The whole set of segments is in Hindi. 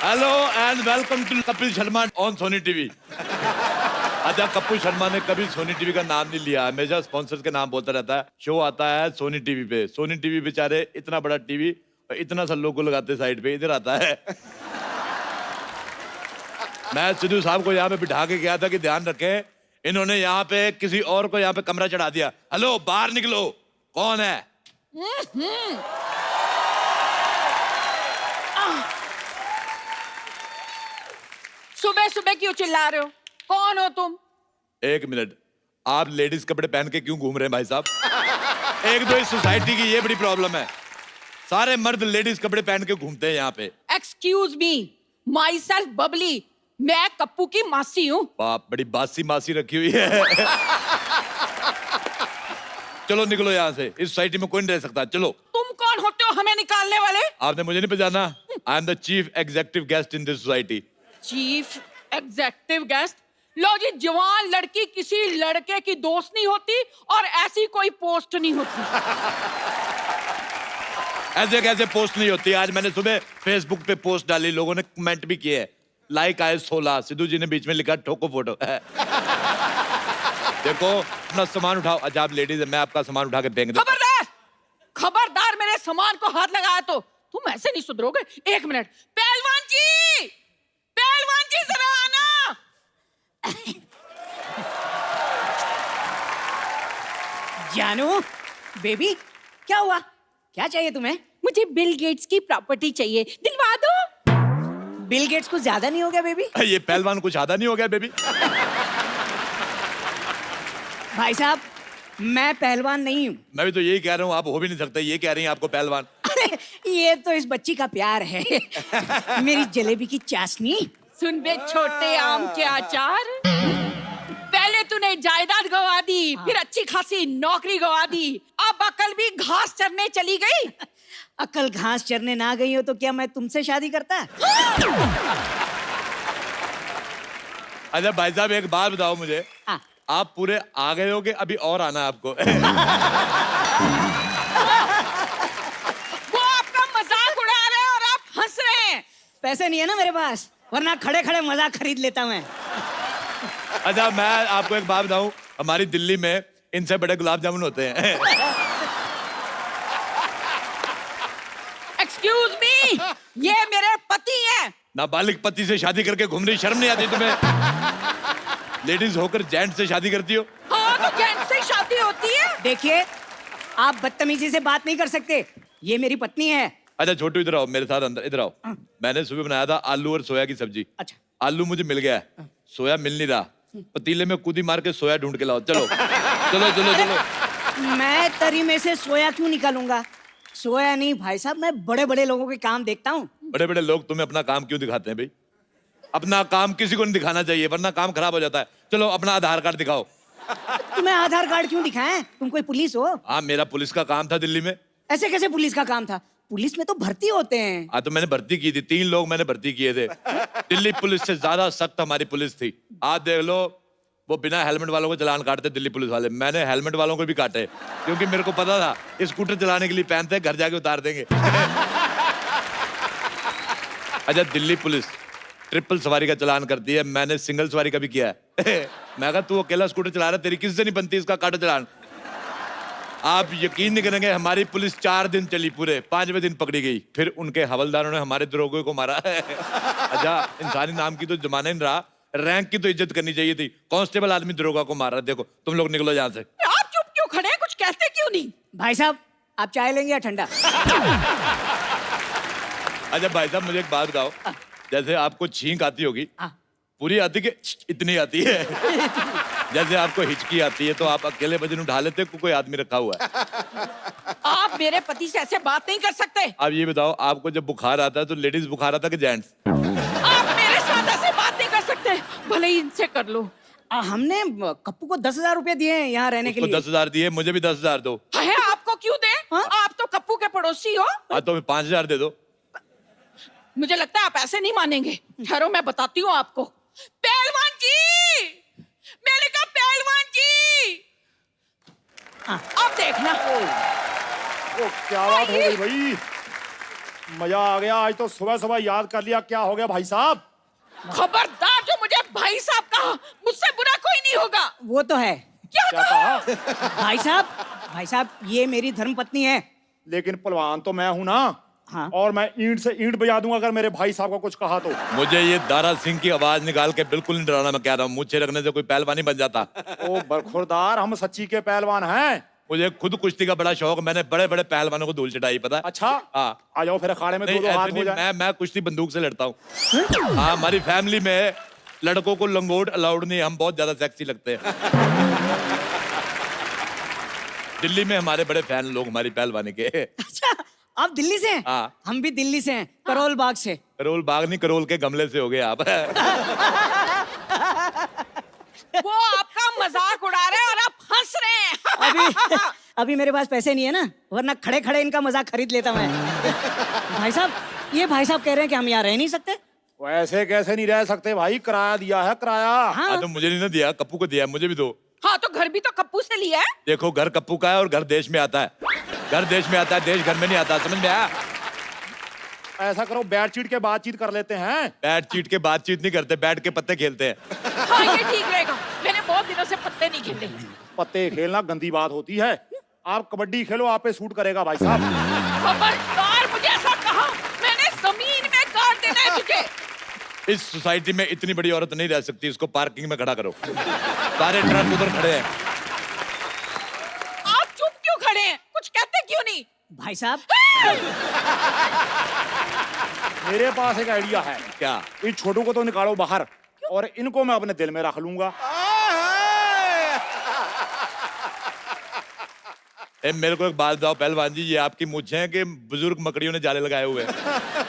Hello and welcome to Kapil Sharma on Sony TV. अच्छा, कपिल शर्मा ने कभी सोनी टीवी का नाम नहीं लिया, हमेशा स्पॉन्सर्स के नाम बोलता रहता है। शो आता है सोनी टीवी पे। सोनी टीवी बेचारे इतना बड़ा टीवी और इतना सा लोगो लगाते साइड पे, इधर आता है। मैं सिद्धू साहब को यहाँ पे बिठा के गया था कि ध्यान रखें, इन्होंने यहाँ पे किसी और को यहाँ पे कमरा चढ़ा दिया। हेलो, बाहर निकलो, कौन है? सुबह सुबह क्यों चिल्ला रहे हो? कौन हो तुम? एक मिनट, आप लेडीज कपड़े पहन के क्यों घूम रहे हैं भाई साहब? एक दो इस सोसाइटी की ये बड़ी प्रॉब्लम है, सारे मर्द लेडीज कपड़े पहन के घूमते हैं यहाँ पे। Excuse me, my self Babli, मैं कप्पू की मासी हूँ। बाप, बड़ी बासी मासी रखी हुई है। चलो निकलो यहाँ से, इस सोसाइटी में कोई नहीं रह सकता। चलो। तुम कौन होते हो हमें निकालने वाले? आपने मुझे नहीं पहचाना? I am the chief executive guest in this society. Chief executive guest? लो जी, जवान लड़की किसी लड़के की दोस्त नहीं होती और ऐसी कोई पोस्ट नहीं होती। ऐसे कैसे पोस्ट नहीं होती? आज मैंने सुबह फेसबुक पे पोस्ट डाली, लोगों ने कमेंट भी किए हैं। लाइक आए 16, सिद्धू जी ने बीच में लिखा ठोको फोटो। देखो, अपना सामान उठाओ। अच्छा, आप लेडीज है, मैं आपका सामान उठा के फेंक दूं। खबरदार, खबरदार, मेरे सामान को हाथ लगाया तो तुम ऐसे नहीं सुधरोगे। एक मिनट, पहलवान जी, पहलवान जी जरा आना। जानू, बेबी, क्या हुआ? क्या चाहिए तुम्हें? मुझे बिल गेट्स की प्रॉपर्टी चाहिए, दिलवा दो। बिल गेट्स कुछ ज्यादा नहीं हो गया बेबी? ये पहलवान कुछ आधा नहीं हो गया बेबी? भाई साहब, मैं पहलवान नहीं हूँ। मैं भी तो यही कह रहा हूँ, आप हो भी नहीं सकते। ये कह रही हैं आपको पहलवान। अरे ये तो इस बच्ची का प्यार है। मेरी जलेबी की चाशनी। सुन बे छोटे आम के अचार, पहले तूने जायदाद गवा दी, फिर अच्छी खासी नौकरी गवा दी, अब अकल भी घास चरने चली गई। अकल घास चरने ना गई हो तो क्या मैं तुमसे शादी करता? अच्छा भाई साहब, एक बात बताओ मुझे, हाँ। आप पूरे आ गए होगे, अभी और आना है आपको? वो आपका मजाक उड़ा रहे हैं और आप हंस रहे हैं। पैसे नहीं है ना मेरे पास, वरना खड़े खड़े मजाक खरीद लेता मैं। अच्छा, मैं आपको एक बात बताऊं, हमारी दिल्ली में इनसे बड़े गुलाब जामुन होते हैं। एक्सक्यूज मी, ये मेरे पति हैं। नाबालिग पति से शादी करके घूम रही, शर्म नहीं आती तुम्हें? लेडीज होकर जेंट से शादी करती हो? हाँ, तो जेंट्स से शादी होती है। देखिए, आप बदतमीजी से बात नहीं कर सकते, ये मेरी पत्नी है। अच्छा छोटू, इधर आओ मेरे साथ, अंदर इधर आओ। मैंने सुबह बनाया था आलू और सोया की सब्जी। अच्छा। आलू मुझे मिल गया है, सोया मिल नहीं रहा। पतीले में कूदी मार के सोया ढूंढ के लाओ। चलो चलो चलो चलो। मैं तरी में से सोया क्यों निकालूंगा? सोया नहीं भाई साहब, मैं बड़े बड़े लोगों के काम देखता हूँ। बड़े बड़े लोग तुम्हें अपना काम क्यों दिखाते हैं भाई? अपना काम किसी को नहीं दिखाना चाहिए, वरना काम खराब हो जाता है। चलो अपना आधार कार्ड दिखाओ। तुम्हें आधार कार्ड क्यों दिखाएं? तुम कोई पुलिस हो? हाँ, मेरा पुलिस का काम था दिल्ली में। ऐसे कैसे पुलिस का काम था? पुलिस में तो भर्ती होते हैं। हाँ, तो मैंने भर्ती की थी, 3 लोग मैंने भर्ती किए थे। दिल्ली पुलिस से ज्यादा सख्त हमारी पुलिस थी। आज देख लो, वो बिना हेलमेट वालों को चालान काटते दिल्ली पुलिस वाले। मैंने हेलमेट वालों को भी काटे, क्योंकि मेरे को पता था स्कूटर चलाने के लिए पहनते हैं, घर जाके उतार देंगे। अच्छा, दिल्ली पुलिस ट्रिपल सवारी का चालान करती है, मैंने सिंगल सवारी का भी किया है। मैं कहा तू अकेला स्कूटर चला रहा है, तेरी किससे नहीं बनती, इसका काटो चालान। आप यकीन नहीं करेंगे, हमारी पुलिस 4 दिन चली, पूरे 5वें दिन पकड़ी गई। फिर उनके हवलदारों ने हमारे दरोगे को मारा। अच्छा, इंसानी नाम की तो जमाना नहीं रहा, रैंक की तो इज्जत करनी चाहिए थी। कांस्टेबल आदमी दरोगा को मार रहा। देखो, तुम लोग निकलो यहाँ से। आप चुप क्यों खड़े हैं? कुछ कहते क्यों नहीं? भाई साहब, आप चाय लेंगे या ठंडा? अच्छा भाई साहब, मुझे एक बात बताओ, जैसे आपको छींक आती होगी, पूरी आती कि इतनी आती है? जैसे आपको हिचकी आती है तो आप अकेले वजन उठा लेते हो, कोई आदमी रखा हुआ है? आप मेरे पति से ऐसे बात नहीं कर सकते। आप ये बताओ, आपको जब बुखार आता है तो लेडीज बुखार आता है कि जेंट्स? आप मेरे साथ ऐसे बात नहीं कर सकते, भले ही इनसे कर लो। हमने कप्पू को 10,000 रुपए दिए हैं यहाँ रहने के लिए। 10,000 दिए, मुझे भी 10,000 दो। है, आपको क्यों दे? आप तो कप्पू के पड़ोसी हो। हाँ, तो 5,000 दे दो। मुझे लगता है आप ऐसे नहीं मानेंगे। ठहरो, मैं बताती हूँ आपको। पहलवान जी, मैंने कहा पहलवान जी। अब देखना। ओ, क्या बात हो गई भाई? मजा आ गया। आज तो सुबह सुबह याद कर लिया। क्या हो गया भाई साहब? खबरदार, जो मुझे भाई साहब कहा, मुझसे बुरा कोई नहीं होगा। वो तो है। क्या क्या कहा? कहा? भाई साहब ये मेरी धर्मपत्नी है। लेकिन पहलवान तो मैं हूं ना। हाँ। और मैं ईंट से ईंट बजा दूंगा अगर मेरे भाई साहब को कुछ कहा तो। मुझे ये दारा सिंह की आवाज निकाल के बिल्कुल नहीं डराना। मैं कह रहा हूँ मुझे रखने से कोई पहलवान नहीं बन जाता। ओ बरखुरदार, हम सच्ची के पहलवान हैं। मुझे खुद कुश्ती का बड़ा शौक। मैंने बड़े बड़े पहलवानों को धूल चटाई, पता है? अच्छा। हाँ। आ जाओ फिर अखाड़े में नहीं, दो हाथ ऐसे हो नहीं, जाए। मैं कुश्ती बंदूक से लड़ता हूँ। हाँ, हमारी फैमिली में लड़कों को लंगोट अलाउड नहीं। हम बहुत ज्यादा सेक्सी लगते हैं। दिल्ली में हमारे बड़े फैन लोग हमारी पहलवानी के। अच्छा, आप दिल्ली से हैं? हाँ। हम भी दिल्ली से हैं, करोल बाग से। करोल बाग नहीं, करोल के गमले से हो गए आप। वो आपका मजाक उड़ा रहे हैं और आप हंस रहे हैं। अभी अभी मेरे पास पैसे नहीं है ना, वरना खड़े खड़े इनका मजाक खरीद लेता मैं। भाई साहब, ये भाई साहब कह रहे हैं कि हम यहाँ रह नहीं सकते। वैसे कैसे नहीं रह सकते भाई? किराया दिया है, किराया। हाँ। तो मुझे नहीं ना दिया, कप्पू को दिया, मुझे भी दो। हाँ, तो घर भी तो कप्पू से लिया है। देखो, घर कप्पू का है और घर देश में आता है। घर देश में आता है, देश घर में नहीं आता। समझ में आया? ऐसा करो, बैट चीट के बातचीत कर लेते हैं। बैट चीट के बातचीत नहीं करते, बैठ के पत्ते खेलते हैं। हाँ, ये ठीक रहेगा। मैंने बहुत दिनों से पत्ते नहीं खेले। पत्ते खेलना गंदी बात होती है। आप कबड्डी खेलो, आप पे सूट करेगा भाई साहब। खबरदार, मुझे ऐसा कहा, मैंने जमीन में गाड़ देना है तुझे। इस सोसाइटी में इतनी बड़ी औरत नहीं रह सकती। इसको पार्किंग में खड़ा करो। सारे ट्रक उधर खड़े हैं। आप चुप क्यों खड़े हैं? कुछ कहते क्यों नहीं? भाई साहब, मेरे पास एक आइडिया है। क्या? इन छोटों को तो निकालो बाहर और इनको मैं अपने दिल में रख लूंगा। मेरे को एक बात बताओ पहलवान जी, ये आपकी मूंछें हैं कि बुजुर्ग मकड़ियों ने जाले लगाए हुए हैं?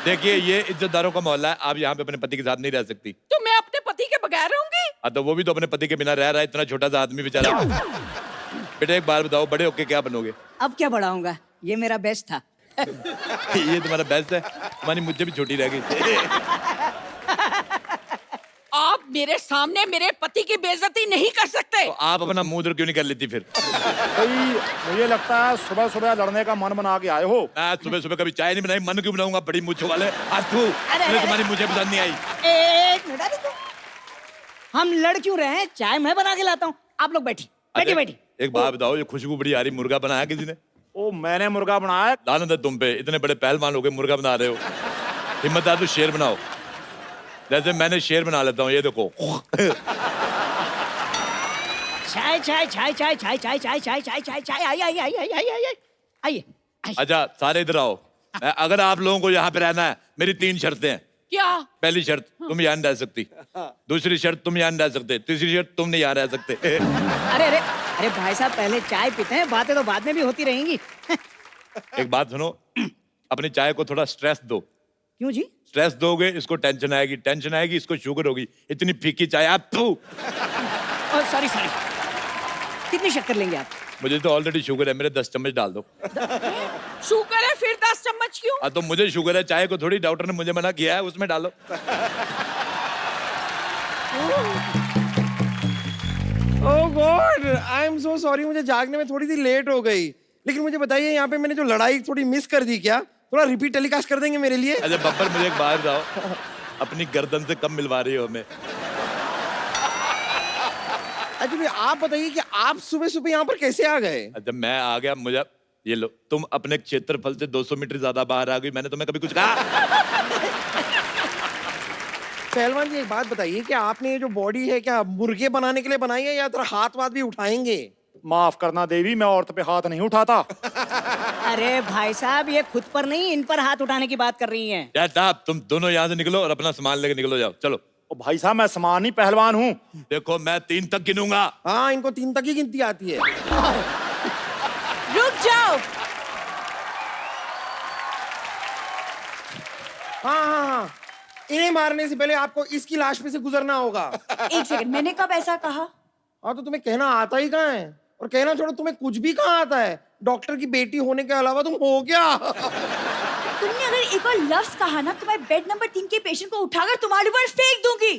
देखिए, ये इज्जतदारों का मोहल्ला है। आप यहाँ पे अपने पति के साथ नहीं रह सकती। तो मैं अपने पति के बगैर रहूंगी? तो वो भी तो अपने पति के बिना रह रहा है, इतना छोटा सा आदमी बेचारा। बेटा एक बार बताओ, बड़े होके क्या बनोगे? अब क्या बढ़ाऊंगा, ये मेरा बेस्ट था। ये तुम्हारा बेस्ट है। तुम्हारी मुझे भी छोटी रह गई। आप मेरे सामने मेरे पति की बेइज्जती नहीं कर सकते। तो आप अपना मुंह उधर क्यों नहीं कर लेती फिर? भाई मुझे लगता है सुबह सुबह लड़ने का मन बना के आए हो। मैं सुबह सुबह कभी चाय नहीं बनाई, मन क्यों बनाऊंगा? बड़ी मूंछों वाले। मुझे तुम्हारी मुझे पसंद नहीं आई। एक मिनट, अरे हम लड़ क्यों रहे हैं? चाय मैं बना के लाता हूँ, आप लोग बैठी बैठी बैठी। एक बात बताओ, ये खुशबू बड़ी आ रही, मुर्गा बनाया किसी ने? ओ, मैंने मुर्गा बनाया। लानत है तुम पे, इतने बड़े पहलवान हो गए मुर्गा बना रहे हो। हिम्मत है तो शेर बनाओ, जैसे मैंने शेर बना लेता हूँ। ये देखो। चाय चाय चाय चाय चाय चाय चाय चाय चाय चाय चाय आई आई आई आई आई आई आइए। अच्छा, सारे इधर आओ। अगर आप लोगों को यहाँ पे रहना है, मेरी 3 शर्तें हैं। क्या? पहली शर्त, तुम यहाँ नहीं रह सकती। दूसरी शर्त, तुम यहाँ नहीं रह सकते। तीसरी शर्त, तुम नहीं यहाँ रह सकते। अरे अरे अरे भाई साहब, पहले चाय पीते हैं, बातें तो बाद में भी होती रहेंगी। एक बात सुनो, अपनी चाय को थोड़ा स्ट्रेस दो। क्यों जी? स्ट्रेस दोगे इसको टेंशन आएगी, टेंशन आएगी इसको शुगर होगी। इतनी फीकी चाय आप सॉरी सॉरी, कितनी शक्कर लेंगे आप? मुझे तो ऑलरेडी शुगर है, मेरे 10 चम्मच डाल दो। शुगर है, फिर 10 चम्मच क्यों? तो मुझे शुगर है, चाय को थोड़ी, डॉक्टर ने मुझे मना किया है, उसमें डालो। Oh God, I am so sorry, मुझे जागने में थोड़ी सी लेट हो गई। लेकिन मुझे बताइए, यहाँ पे मैंने जो लड़ाई थोड़ी मिस कर दी, क्या थोड़ा रिपीट टेलीकास्ट कर देंगे मेरे लिए? अच्छा बब्बर, मुझे एक बात बताओ, अपनी गर्दन से कम मिलवा रही हो हमें? अच्छा भाई, आप बताइए कि आप सुबह सुबह यहाँ पर कैसे आ गए? अच्छा, मैं आ गया, मुझे ये लो, तुम अपने क्षेत्रफल से 200 मीटर ज्यादा बाहर आ गई। मैंने तुम्हें कभी कुछ कहा? पहलवान जी, एक बात बताइए कि आपने ये जो बॉडी है, क्या मुर्गे बनाने के लिए बनाई है या थोड़ा हाथ वाथ भी उठाएंगे? माफ करना देवी, मैं औरत पे हाथ नहीं उठाता। अरे भाई साहब, ये खुद पर नहीं, इन पर हाथ उठाने की बात कर रही हैं। यार साहब, तुम दोनों यहाँ से निकलो और अपना सामान लेके निकलो, जाओ चलो। ओ भाई साहब, मैं सामान ही पहलवान हूँ। देखो, मैं 3 तक गिनूंगा। हाँ, इनको 3 तक ही गिनती आती है। रुक जाओ। हाँ हाँ हाँ, इन्हें मारने से पहले आपको इसकी लाश पे से गुजरना होगा। एक सेकंड, मैंने कब ऐसा कहा? हाँ, तो तुम्हें कहना आता ही कहाँ है? और कहना छोड़ो, तुम्हें कुछ भी कहाँ आता है? डॉक्टर की बेटी होने के अलावा तुम हो क्या? तुमने अगर एक और लफ्ज कहा ना, तो मैं बेड नंबर 3 के पेशेंट को उठाकर तुम्हारे ऊपर फेंक दूंगी।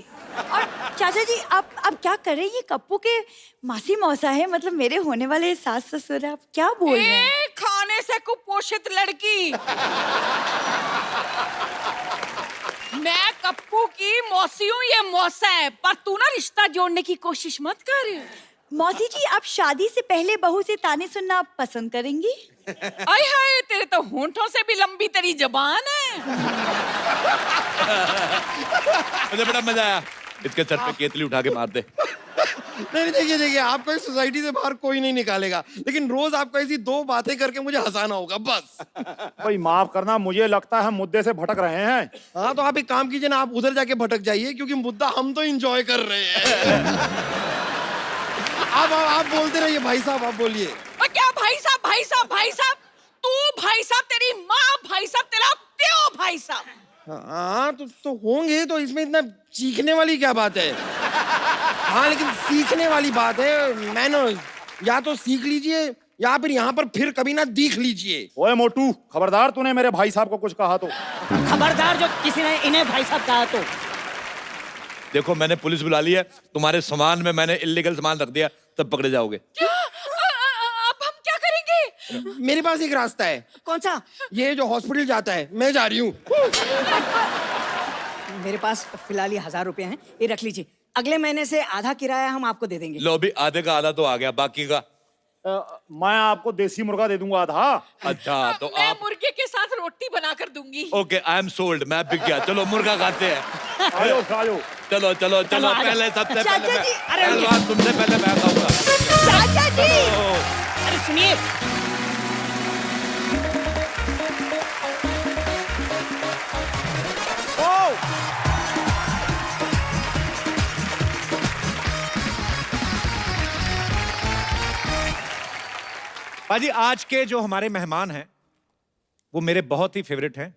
और चाचा जी, आप क्या कर रहे हैं? ये कप्पू के मासी मौसा है, मतलब मेरे होने वाले सास ससुर है। आप क्या बोल रहे हैं? खाने से कुपोषित लड़की। मौसी हूँ, ये मौसा है, पर तू ना रिश्ता जोड़ने की कोशिश मत कर। मौसी जी, आप शादी से पहले बहू से ताने सुनना पसंद करेंगी? आय हाय, तेरे तो होंठों से भी लंबी तेरी जबान है। मुझे बड़ा मजा आया। इसके सर पे केतली उठा के मार दे। नहीं, देखिए आपको इस सोसाइटी से बाहर कोई नहीं निकालेगा, लेकिन रोज आपको ऐसी दो बातें करके मुझे हंसाना होगा बस। भाई माफ करना, मुझे लगता है मुद्दे से भटक रहे हैं। हाँ, तो आप एक काम कीजिए ना, आप उधर जाके भटक जाइए, क्योंकि मुद्दा हम तो एंजॉय कर रहे हैं। आप बोलते रहिए भाई साहब, आप बोलिए। और क्या भाई साहब, भाई साहब, भाई साहब? तू भाई साहब, तेरी माँ भाई साहब, तेरा प्यो भाई साहब। हाँ, तो होंगे, तो इसमें इतना चीखने वाली क्या बात है? हाँ, लेकिन सीखने वाली बात है, मैनर्स। या तो सीख लीजिए या फिर यहाँ पर फिर कभी ना दिख लीजिए। ओए मोटू, खबरदार तूने मेरे भाई साहब को कुछ कहा तो। खबरदार जो किसी ने इन्हें भाई साहब कहा तो। देखो, मैंने पुलिस बुला ली है, तुम्हारे सामान में मैंने इल्लीगल सामान रख दिया, तब पकड़े जाओगे। क्या? अब हम क्या करेंगे? मेरे पास एक रास्ता है। कौन सा? ये जो हॉस्पिटल जाता है, मैं जा रही हूँ। मेरे पास फिलहाल ये 1000 रुपए हैं, ये रख लीजिए। अगले महीने से आधा किराया हम आपको दे देंगे। लो भी, आधे का आधा तो आ गया, बाकी का। मैं आपको देसी मुर्गा दे दूंगा आधा। अच्छा, तो मैं आप मुर्गे के साथ रोटी बना कर दूंगी। ओके, आई एम सोल्ड, मैं बिक गया। चलो मुर्गा खाते हैं। आयो आयो। चलो चलो चलो, आ जाओ। पहले सबसे चाचा पहले जी, मैं पहलवान, तुमसे पहले मैं खाऊंगा। चाचा जी, अरे सुनिए, पाजी, आज के जो हमारे मेहमान हैं वो मेरे बहुत ही फेवरेट हैं।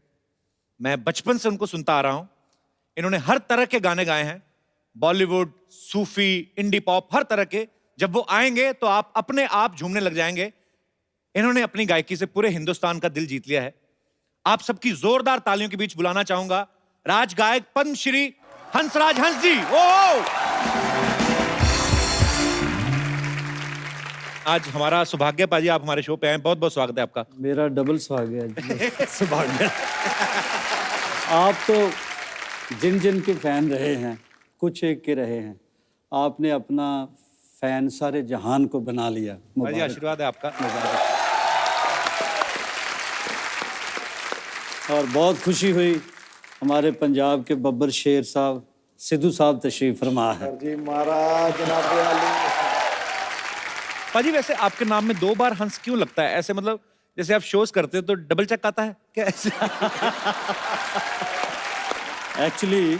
मैं बचपन से उनको सुनता आ रहा हूं। इन्होंने हर तरह के गाने गाए हैं, बॉलीवुड, सूफी, इंडी पॉप, हर तरह के। जब वो आएंगे तो आप अपने आप झूमने लग जाएंगे। इन्होंने अपनी गायकी से पूरे हिंदुस्तान का दिल जीत लिया है। आप सबकी जोरदार तालियों के बीच बुलाना चाहूंगा राज गायक पद्मश्री हंसराज हंस जी। आज हमारा सौभाग्य पाजी, आप हमारे शो पे आए, बहुत बहुत स्वागत है आपका। मेरा डबल सौभाग्य। सौभाग्य। आप तो जिन जिन के फैन रहे हैं, कुछ एक के रहे हैं, आपने अपना फैन सारे जहान को बना लिया। पाजी, मुबारक। आशीर्वाद है आपका। और बहुत खुशी हुई, हमारे पंजाब के बब्बर शेर साहब सिद्धू साहब तशरीफ फरमा है। जी महाराज, जनाब। पाजी, वैसे आपके नाम में 2 बार हंस क्यों लगता है? ऐसे मतलब जैसे आप शोज करते हो तो डबल चेक आता है क्या ऐसे? एक्चुअली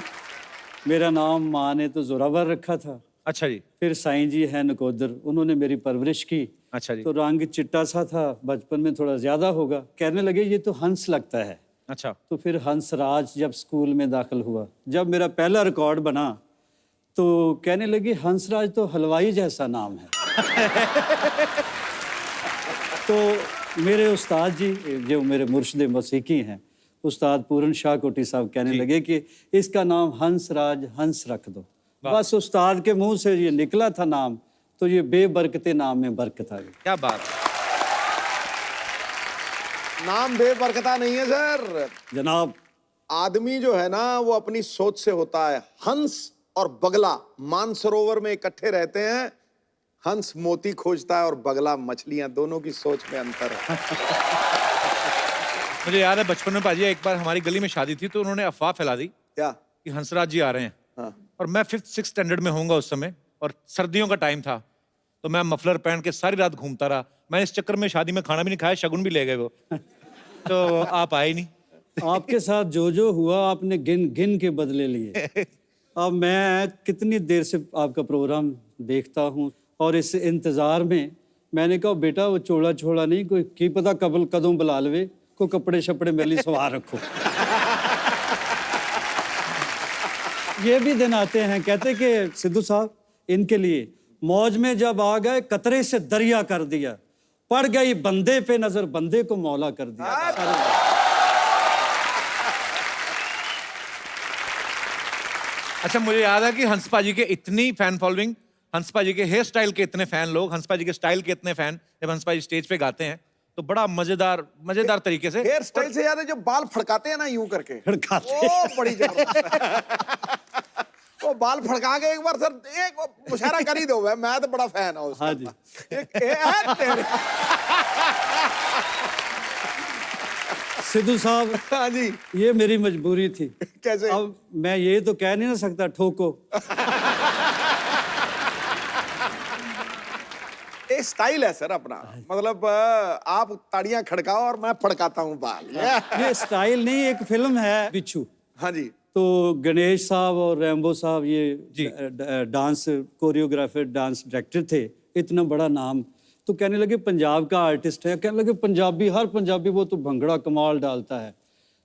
मेरा नाम माँ ने तो जोरावर रखा था। अच्छा जी। फिर साईं जी हैं नकोदर, उन्होंने मेरी परवरिश की। अच्छा जी। तो रंग चिट्टा सा था, बचपन में थोड़ा ज्यादा होगा, कहने लगे ये तो हंस लगता है। अच्छा। तो फिर हंसराज जब स्कूल में दाखिल हुआ, जब मेरा पहला रिकॉर्ड बना तो कहने लगे हंसराज तो हलवाई जैसा नाम है। तो मेरे उस्ताद जी, जो मेरे मुर्शिद मौसीकी हैं, उस्ताद पूरन शाह कोटी साहब, कहने लगे कि इसका नाम हंसराज हंस रख दो। बस उस्ताद के मुंह से ये निकला था नाम, तो ये बेबरकते नाम में बरकत आ गई। क्या बात। नाम बेबरकता नहीं है सर, जनाब। आदमी जो है ना वो अपनी सोच से होता है। हंस और बगला मानसरोवर में इकट्ठे रहते हैं। हंस मोती खोजता है और बगला मछलियां, दोनों की सोच में अंतर है। मुझे याद है बचपन में पाजी, एक बार हमारी गली में शादी थी तो उन्होंने अफवाह फैला दी क्या? कि हंसराज जी आ रहे हैं। हाँ। और मैं 5th-6th स्टैंडर्ड में होऊंगा उस समय, और सर्दियों का टाइम था, तो मैं मफलर पहन के सारी रात घूमता रहा। मैंने इस चक्कर में शादी में खाना भी नहीं खाया, शगुन भी ले गए वो। तो आप आए नहीं। आपके साथ जो हुआ आपने गिन गिन के बदले लिए। अब मैं कितनी देर से आपका प्रोग्राम देखता हूँ, और इस इंतजार में मैंने कहा बेटा वो चोड़ा छोड़ा नहीं, कोई की पता कबल कदों बुला लवे, को कपड़े शपड़े मेरे लिए सवार रखो। ये भी दिन आते हैं, कहते कि सिद्धू साहब इनके लिए मौज में जब आ गए कतरे से दरिया कर दिया, पड़ गई बंदे पे नजर बंदे को मौला कर दिया। अच्छा, मुझे याद है कि हंस पाजी के इतनी फैन फॉलोइंग, हंस पाजी के हेयर स्टाइल के इतने फैन लोग, हंस पाजी के स्टाइल के इतने फैन, जब हंस पाजी स्टेज पे गाते हैं तो बड़ा मजेदार तरीके से। हेयर स्टाइल से याद है जो बाल फड़काते हैं ना यूं करके, फड़काते। वो बड़ी जबरदस्त। वो बाल फड़का के एक बार सर एक मुशायरा कर ही दो भाई, मैं तो बड़ा फैन हूँ उसका। हाँ जी। तेरे। सिद्धू साहब, हाँ जी, ये मेरी मजबूरी थी। कैसे? अब मैं ये तो कह नहीं ना सकता ठोको। ये स्टाइल है सर अपना, मतलब आप ताड़ियां खड़काओ और मैं फड़काता हूँ बाल। ये स्टाइल नहीं, एक फिल्म है बिच्छू। हाँ जी, तो गणेश साहब और रैम्बो साहब ये डांस कोरियोग्राफर, डांस डायरेक्टर थे, इतना बड़ा नाम। तो कहने लगे पंजाब का आर्टिस्ट है, कहने लगे पंजाबी, हर पंजाबी वो तो भंगड़ा कमाल डालता है।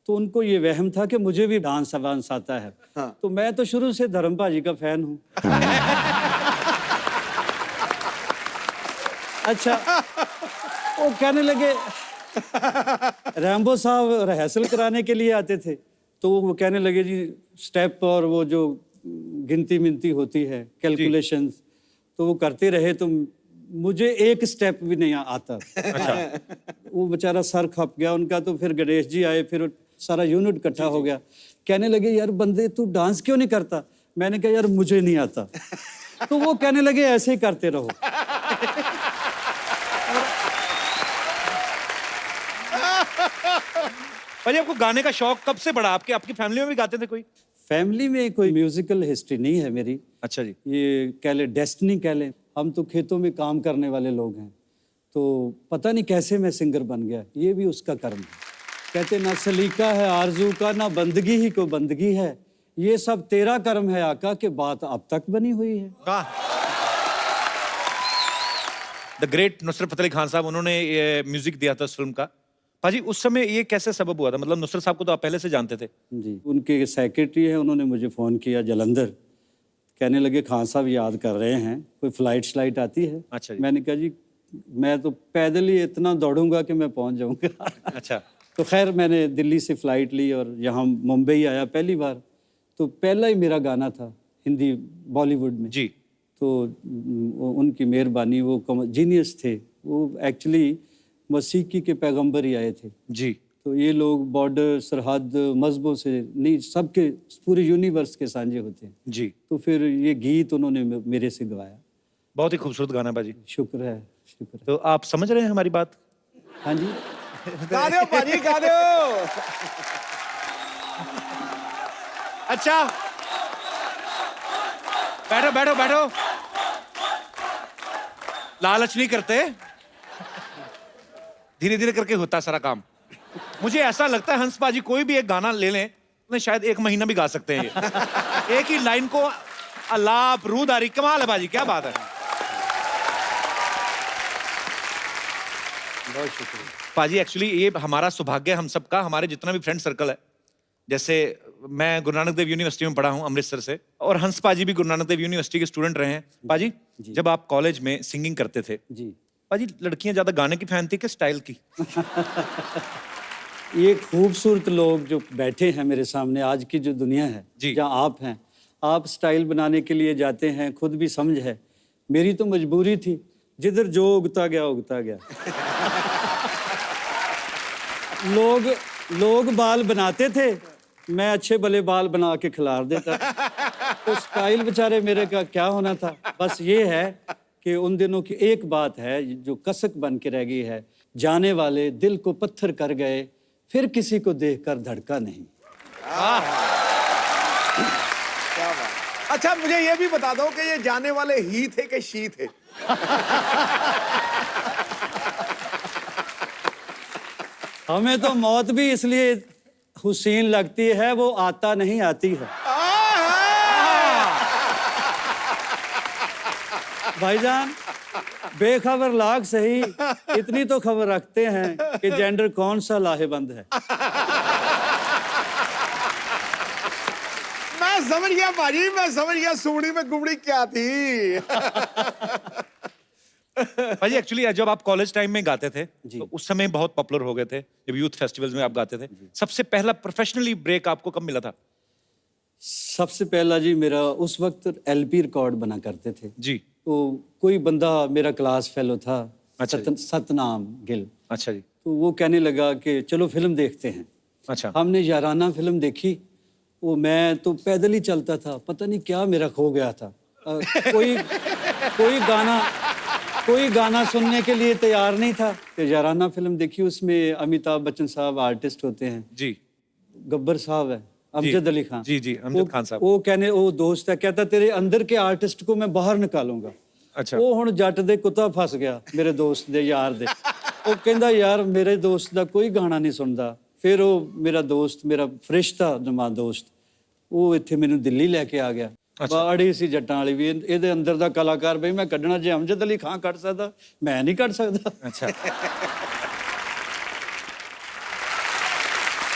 तो उनको ये वहम था कि मुझे भी डांस वांस आता है। हाँ। तो मैं तो शुरू से धर्म भाजी का फैन हूँ। अच्छा, वो कहने लगे, रैम्बो साहब रिहर्सल कराने के लिए आते थे, तो वो कहने लगे जी स्टेप और वो जो गिनती मिनती होती है, कैलकुलेशंस, तो वो करते रहे, तो मुझे एक स्टेप भी नहीं आता। अच्छा। वो बेचारा सर खप गया उनका। तो फिर गणेश जी आए, फिर सारा यूनिट इकट्ठा हो गया। कहने लगे यार बंदे तू डांस क्यों नहीं करता? मैंने कहा यार मुझे नहीं आता। तो वो कहने लगे ऐसे ही करते रहो। भाजी आपको गाने का शौक कब से बढ़ा? आपकी फैमिली में भी गाते थे कोई? फैमिली में कोई म्यूजिकल हिस्ट्री नहीं है मेरी। अच्छा जी। ये कह ले डेस्टिनी कह ले, हम तो खेतों में काम करने वाले लोग हैं। तो पता नहीं कैसे मैं सिंगर बन गया, ये भी उसका कर्म है। कहते ना सलीका है आरजू का, ना बंदगी ही को बंदगी है, ये सब तेरा कर्म है आका, के बात अब तक बनी हुई है। द ग्रेट नुसरत फतेह अली खान साहब, उन्होंने ये म्यूजिक दिया था उस फिल्म का। भाजी उस समय ये कैसे सबब हुआ था? मतलब नुसरत साहब को तो आप पहले से जानते थे? जी, उनके सेक्रेटरी हैं, उन्होंने मुझे फ़ोन किया जलंधर, कहने लगे खान साहब याद कर रहे हैं, कोई फ्लाइट आती है? अच्छा जी। मैंने कहा जी मैं तो पैदल ही इतना दौड़ूंगा कि मैं पहुंच जाऊंगा। अच्छा। तो खैर मैंने दिल्ली से फ़्लाइट ली और यहाँ मुंबई आया पहली बार। तो पहला ही मेरा गाना था हिंदी बॉलीवुड में जी। तो उनकी मेहरबानी, वो जीनियस थे, वो एक्चुअली मसीकी के पैगंबर ही आए थे जी। तो ये लोग बॉर्डर सरहद मजहबों से नहीं, सबके पूरे यूनिवर्स के सांझे होते हैं जी। तो फिर ये गीत उन्होंने मेरे से गवाया। बहुत ही खूबसूरत गाना भाजी। शुक्र है, शुक्र है। तो आप समझ रहे हैं हमारी बात? हाँ जी। गा दो भाजी, गा दो। अच्छा, बैठो बैठो बैठो, लालच नहीं करते, धीरे धीरे करके होता है सारा काम। मुझे ऐसा लगता है हंस बाजी कोई भी एक गाना ले लें तो शायद 1 महीना भी गा सकते हैं ये। एक ही लाइन को अलाप रूदारी, कमाल है बाजी, क्या बात है। बहुत शुक्रिया पाजी। एक्चुअली ये हमारा सौभाग्य है हम सबका, हमारे जितना भी फ्रेंड सर्कल है, जैसे मैं गुरु नानक देव यूनिवर्सिटी में पढ़ा हूँ अमृतसर से, और हंस पाजी भी गुरु नानक देव यूनिवर्सिटी के स्टूडेंट रहे हैं। पाजी जब आप कॉलेज में सिंगिंग करते थे जी, पाजी, लड़कियां ज्यादा गाने की फैन थी कि स्टाइल की? ये खूबसूरत लोग जो बैठे हैं मेरे सामने, आज की जो दुनिया है जी। जहाँ आप हैं, आप स्टाइल बनाने के लिए जाते हैं, खुद भी समझ है। मेरी तो मजबूरी थी, जिधर जो उगता गया उगता गया। लोग बाल बनाते थे, मैं अच्छे भले बाल बना के खिलार देता। तो स्टाइल बेचारे मेरे का क्या होना था। बस ये है कि उन दिनों की एक बात है जो कसक बन के रह गई है, जाने वाले दिल को पत्थर कर गए, फिर किसी को देखकर धड़का नहीं। क्या बात। अच्छा मुझे ये भी बता दो कि ये जाने वाले ही थे कि शी थे? हमें तो मौत भी इसलिए हुसैन लगती है, वो आता नहीं आती है। भाईजान बेखबर लाग सही, इतनी तो खबर रखते हैं कि जेंडर कौन सा लाहेबंद है। मैं समझ गया भाजी, मैं समझ गया सुमड़ी में गुमड़ी क्या थी। भाजी एक्चुअली जब आप कॉलेज टाइम में गाते थे जी। तो उस समय बहुत पॉपुलर हो गए थे, जब यूथ फेस्टिवल्स में आप गाते थे। सबसे पहला प्रोफेशनली ब्रेक आपको कब मिला था? सबसे पहला जी मेरा उस वक्त LP रिकॉर्ड बना करते थे जी। तो कोई बंदा मेरा क्लास फेलो था, अच्छा सतनाम गिल। अच्छा जी। तो वो कहने लगा कि चलो फिल्म देखते हैं। अच्छा। हमने याराना फिल्म देखी, वो मैं तो पैदल ही चलता था, पता नहीं क्या मेरा खो गया था। कोई कोई गाना सुनने के लिए तैयार नहीं था। तो याराना फिल्म देखी, उसमें अमिताभ बच्चन साहब आर्टिस्ट होते हैं, जी गब्बर साहब है, अमजद अली खान। जी अमजद खान साहब। वो दोस्त है, कहता तेरे अंदर के आर्टिस्ट को मैं बाहर निकालूंगा। अच्छा। वो हुण जट दे कुत्ता फस गया मेरे दोस्त दे यार दे। वो कहंदा यार मेरे दोस्त दा कोई गाना नहीं सुनदा। फिर वो मेरा दोस्त, मेरा फरिश्ता जमा दोस्त, वो इत्थे मैनू दिल्ली लैके आ गया। बाड़ी सी जट्टां वाली भी, ਇਹਦੇ अंदर ਦਾ कलाकार बई मैं ਕੱਢਣਾ, ਜੇ अमजद अली खान ਕੱਢ ਸਕਦਾ मैं नहीं ਕੱਢ ਸਕਦਾ। अच्छा।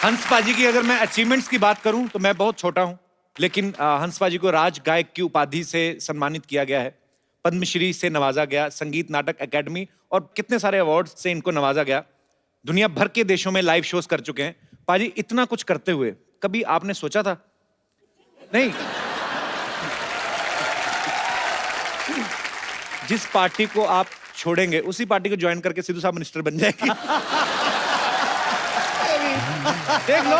हंस पाजी की अगर मैं अचीवमेंट्स की बात करूं तो मैं बहुत छोटा हूं, लेकिन हंस पाजी को राज गायक की उपाधि से सम्मानित किया गया है, पद्मश्री से नवाजा गया, संगीत नाटक अकेडमी और कितने सारे अवार्ड से इनको नवाजा गया। दुनिया भर के देशों में लाइव शोज कर चुके हैं। पाजी, इतना कुछ करते हुए कभी आपने सोचा था? नहीं, जिस पार्टी को आप छोड़ेंगे उसी पार्टी को ज्वाइन करके सिद्धू साहब मिनिस्टर बन जाएगी। देख लो,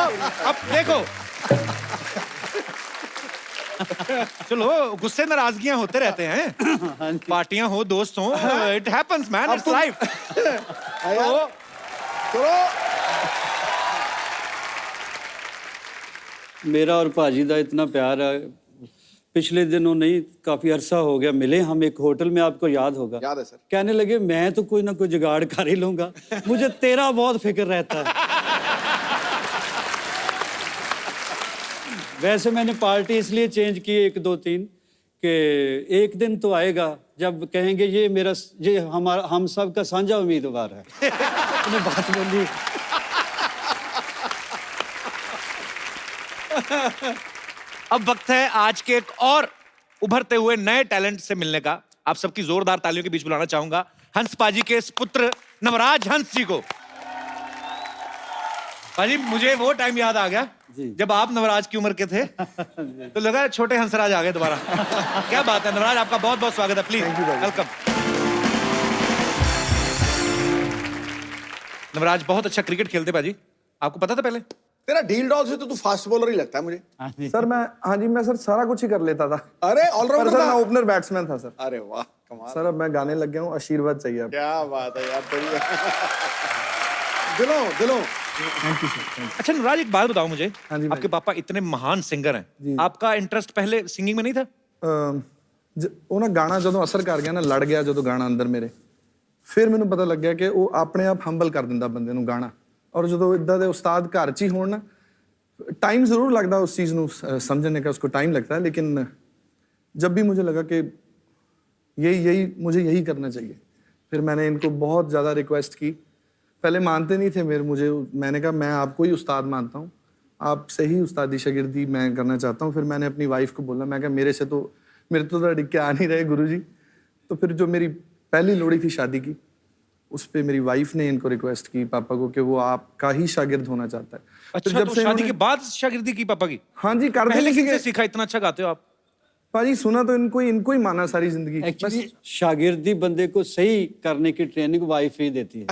अब देखो, चलो गुस्से नाराजगियां होते रहते हैं, पार्टियां हो, दोस्त हो, it happens man, it's life. मेरा और भाजी का इतना प्यार है, पिछले दिनों नहीं काफी अरसा हो गया मिले हम एक होटल में, आपको याद होगा। याद है सर। कहने लगे मैं तो कोई ना कोई जुगाड़ कर ही लूंगा, मुझे तेरा बहुत फिक्र रहता है। वैसे मैंने पार्टी इसलिए चेंज की 1 2 3 कि एक दिन तो आएगा जब कहेंगे ये हमारा, हम सब का साझा उम्मीदवार है। मैंने बात बोली। अब वक्त है आज के एक और उभरते हुए नए टैलेंट से मिलने का। आप सबकी जोरदार तालियों के बीच बुलाना चाहूंगा हंस पाजी के इस पुत्र नवराज हंस जी को। पाजी, मुझे वो टाइम याद आ गया जब आप नवराज की उम्र के थे, तो लगा छोटे हंसराज आ गए दोबारा। क्या बात है नवराज, आपका बहुत बहुत स्वागत है, प्लीज वेलकम। नवराज बहुत अच्छा क्रिकेट खेलते पाजी, आपको पता था पहले? तेरा डील डॉल से तो तू फास्ट बॉलर ही लगता है मुझे। सर मैं सर सारा कुछ ही कर लेता था। अरे ऑलराउंडर सर था। मैं ओपनर बैट्समैन था सर। अरे वाह कमाल। सर अब मैं गाने लग गया हूँ, आशीर्वाद चाहिए अब। क्या बात है यार तेरी। दिलों। Thank you sir. अच्छा नवराज, एक बात बताओ मुझे, हाँ जी भाई। आपके पापा इतने महान सिंगर हैं, आपका इंटरेस्ट पहले सिंगिंग में नहीं था? ਉਹ ਨਾ ਗਾਣਾ ਜਦੋਂ ਅਸਰ ਕਰ ਗਿਆ ਨਾ, ਲੜ ਗਿਆ ਜਦੋਂ ਗਾਣਾ ਅੰਦਰ ਮੇਰੇ, ਫਿਰ ਮੈਨੂੰ ਪਤਾ ਲੱਗਿਆ ਕਿ ਉਹ ਆਪਣੇ ਆਪ ਹੰਬਲ ਕਰ ਦਿੰਦਾ ਬੰਦੇ ਨੂੰ ਗਾਣਾ। ਔਰ ਜਦੋਂ ਇਦਾਂ ਦੇ ਉਸਤਾਦ ਘਰ 'ਚ ਹੀ ਹੋਣ ਨਾ, टाइम ज़रूर लगता है उस चीज़ को समझने का, उसको टाइम लगता है, लेकिन जब भी मुझे लगा कि मुझे यही करना चाहिए, फिर मैंने इनको बहुत ज़्यादा रिक्वेस्ट की। पहले मानते नहीं थे मैंने कहा मैं आपको ही उस्ताद मानता हूँ, आपसे ही उस्तादी शागिर्दी मैं करना चाहता हूँ। फिर मैंने अपनी वाइफ को बोला, मैं कहा मेरे तो अड़िग के आ नहीं रहे गुरुजी। तो फिर जो मेरी पहली लोड़ी थी शादी की, उस पे मेरी वाइफ ने इनको रिक्वेस्ट की पापा को कि वो आपका ही शागिर्द होना चाहता है। अच्छा, तो शादी के बाद शागिर्दी की पापा की? हाँ जी, कर पहले किससे सीखा? इतना अच्छा गाते हो आप। पाजी सुना तो इनको ही माना सारी जिंदगी। एक्चुअली शागिर्दी बंदे को सही करने की ट्रेनिंग वाइफ ही देती है।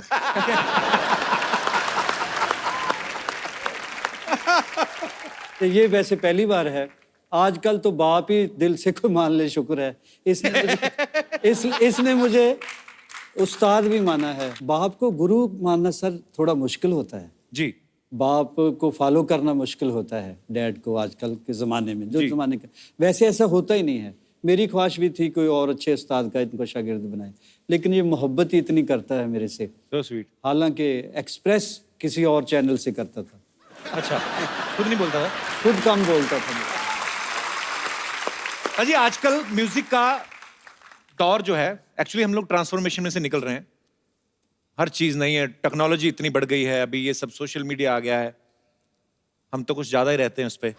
तो ये वैसे पहली बार है, आजकल तो बाप ही दिल से कोई मान ले, शुक्र है। इसने मुझे उस्ताद भी माना है। बाप को गुरु मानना सर थोड़ा मुश्किल होता है जी, बाप को फॉलो करना मुश्किल होता है डैड को, आजकल के ज़माने में जो ज़माने का। वैसे ऐसा होता ही नहीं है। मेरी ख्वाहिश भी थी कोई और अच्छे उस्ताद का इनको शागिर्द बनाए, लेकिन ये मोहब्बत ही इतनी करता है मेरे से। so sweet। हालांकि एक्सप्रेस किसी और चैनल से करता था। अच्छा, खुद नहीं बोलता था? खुद कम बोलता था। अजी, आजकल म्यूजिक का दौर जो है, एक्चुअली हम लोग ट्रांसफॉर्मेशन में से निकल रहे हैं। हर चीज नहीं है, टेक्नोलॉजी इतनी बढ़ गई है, अभी ये सब सोशल मीडिया आ गया है, हम तो कुछ ज्यादा ही रहते हैं उस पे।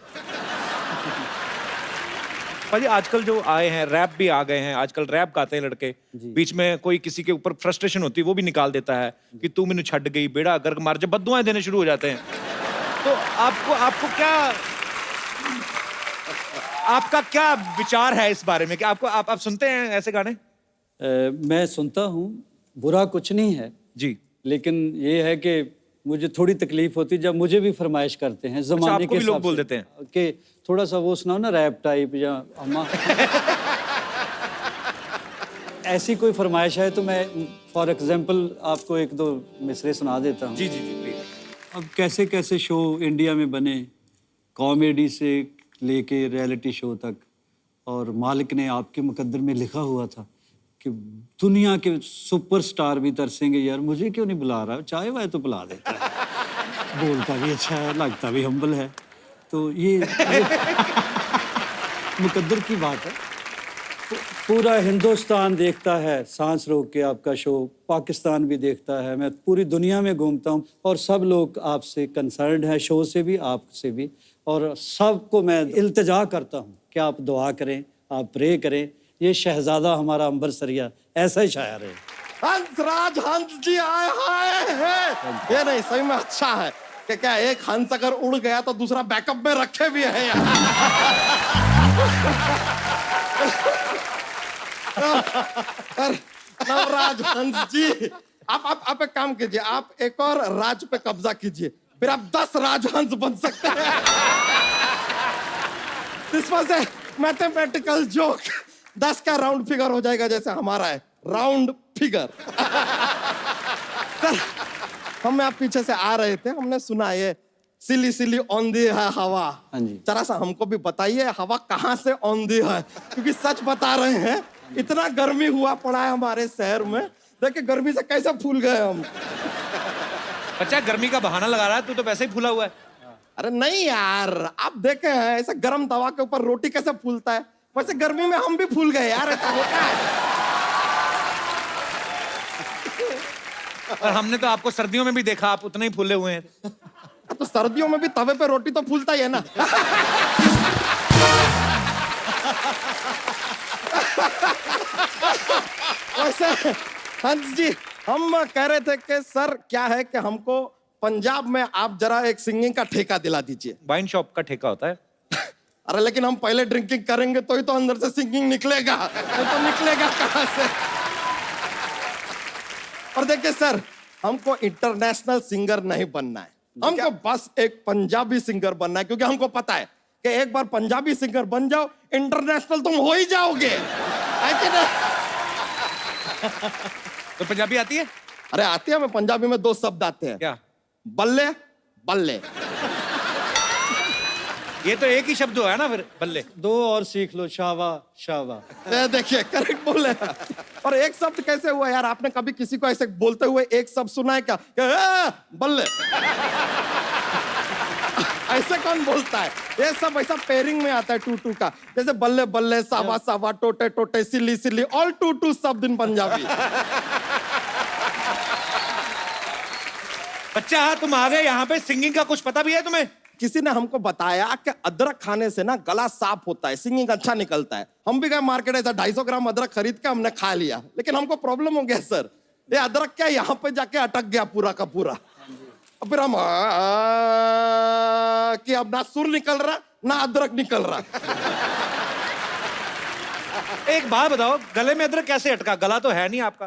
भाई आजकल जो आए हैं, रैप भी आ गए हैं, आजकल रैप गाते हैं लड़के, बीच में कोई किसी के ऊपर फ्रस्ट्रेशन होती है वो भी निकाल देता है कि तू मैनू छड़ गई, बेड़ा गर्क मार, जब बद्दुआएं देने शुरू हो जाते हैं। तो आपको क्या, आपका क्या विचार है इस बारे में कि आप सुनते हैं ऐसे गाने? मैं सुनता हूँ, बुरा कुछ नहीं है जी, लेकिन ये है कि मुझे थोड़ी तकलीफ होती जब मुझे भी फरमाइश करते हैं जमाने आपको के भी लोग हिसाब बोल से देते हैं? कि थोड़ा सा वो सुनाओ ना रैप टाइप या अम्मा ऐसी कोई फरमाइश है तो मैं फॉर एग्जांपल आपको एक दो मिसरे सुना देता हूँ। जी जी जी प्लीज। अब कैसे कैसे शो इंडिया में बने, कॉमेडी से लेके रियलिटी शो तक, और मालिक ने आपके मुकद्दर में लिखा हुआ था कि दुनिया के सुपरस्टार भी तरसेंगे, यार मुझे क्यों नहीं बुला रहा, चाहे वह तो बुला देता है। बोलता भी अच्छा है, लगता भी हम्बल है, तो ये मुकद्दर की बात है। पूरा हिंदुस्तान देखता है सांस रोक के आपका शो, पाकिस्तान भी देखता है, मैं पूरी दुनिया में घूमता हूँ और सब लोग आपसे कंसर्न्ड है, शो से भी आपसे भी, और सबको मैं इल्तिजा करता हूँ कि आप दुआ करें, आप प्रे करें, ये शहजादा हमारा अंबर सरिया ऐसा ही शायर है। हंसराज हंस जी आए हैं। ये नहीं सही में अच्छा है कि क्या एक हंस अगर उड़ गया तो दूसरा बैकअप में रखे भी है यहाँ। नवराज हंस जी, आप एक काम कीजिए, आप एक और राज पे कब्जा कीजिए, फिर आप 10 राजहंस बन सकते हैं। This was a mathematical joke. 10 का राउंड फिगर हो जाएगा जैसे हमारा है राउंड फिगर। सर हम आप पीछे से आ रहे थे, हमने सुना ये सिली सिली औंधी है हवा। हाँ जी। जरा सा हमको भी बताइए हवा कहाँ से औंधी है, क्योंकि सच बता रहे हैं इतना गर्मी हुआ पड़ा है हमारे शहर में, देखिए गर्मी से कैसे फूल गए हम। बच्चा गर्मी का बहाना लगा रहा है, तू तो वैसे ही फूला हुआ है। अरे नहीं यार, आप देखे हैं ऐसे गर्म तवा के ऊपर रोटी कैसे फूलता है, वैसे गर्मी में हम भी फूल गए यार, ऐसा होता है। और हमने तो आपको सर्दियों में भी देखा, आप उतने ही फूले हुए हैं। तो सर्दियों में भी तवे पे रोटी तो फूलता ही है ना। वैसे हंस जी हम कह रहे थे कि सर क्या है कि हमको पंजाब में आप जरा एक सिंगिंग का ठेका दिला दीजिए। वाइन शॉप का ठेका होता है। अरे लेकिन हम पहले ड्रिंकिंग करेंगे तो ही तो अंदर से सिंगिंग निकलेगा, तो निकलेगा कहां से। और देखिए सर, हमको इंटरनेशनल सिंगर नहीं बनना है, हमको बस एक पंजाबी सिंगर बनना है, क्योंकि हमको पता है कि एक बार पंजाबी सिंगर बन जाओ इंटरनेशनल तुम हो ही जाओगे, है कि नहीं? तो पंजाबी आती है? अरे आती है, मैं पंजाबी में 2 शब्द आते हैं। क्या? बल्ले बल्ले। ये तो एक ही शब्द है ना फिर, बल्ले। 2 और सीख लो, शावा शावा। देखिए करेक्ट बोले। और एक शब्द कैसे हुआ यार, आपने कभी किसी को ऐसे बोलते हुए एक शब्द सुना है क्या? बल्ले। ऐसे कौन बोलता है? ये सब ऐसा पेयरिंग में आता है 2-2 का, जैसे बल्ले बल्ले, सावा सावा, टोटे टोटे, सिली सिली, ऑल 2-2 शब्द इन पंजाबी। बच्चा तुम आ गए यहाँ पे, सिंगिंग का कुछ पता भी है तुम्हें? किसी ने हमको बताया कि अदरक खाने से ना गला साफ होता है, सिंगिंग अच्छा निकलता है। हम भी गए मार्केट, ऐसा 250 ग्राम अदरक खरीद के हमने खा लिया, लेकिन हमको प्रॉब्लम हो गया सर, ये अदरक क्या यहाँ पे जाके अटक गया पूरा का पूरा। अब फिर हम कि अब ना सुर निकल रहा ना अदरक निकल रहा। एक बात बताओ, गले में अदरक कैसे अटका? गला तो है नहीं आपका।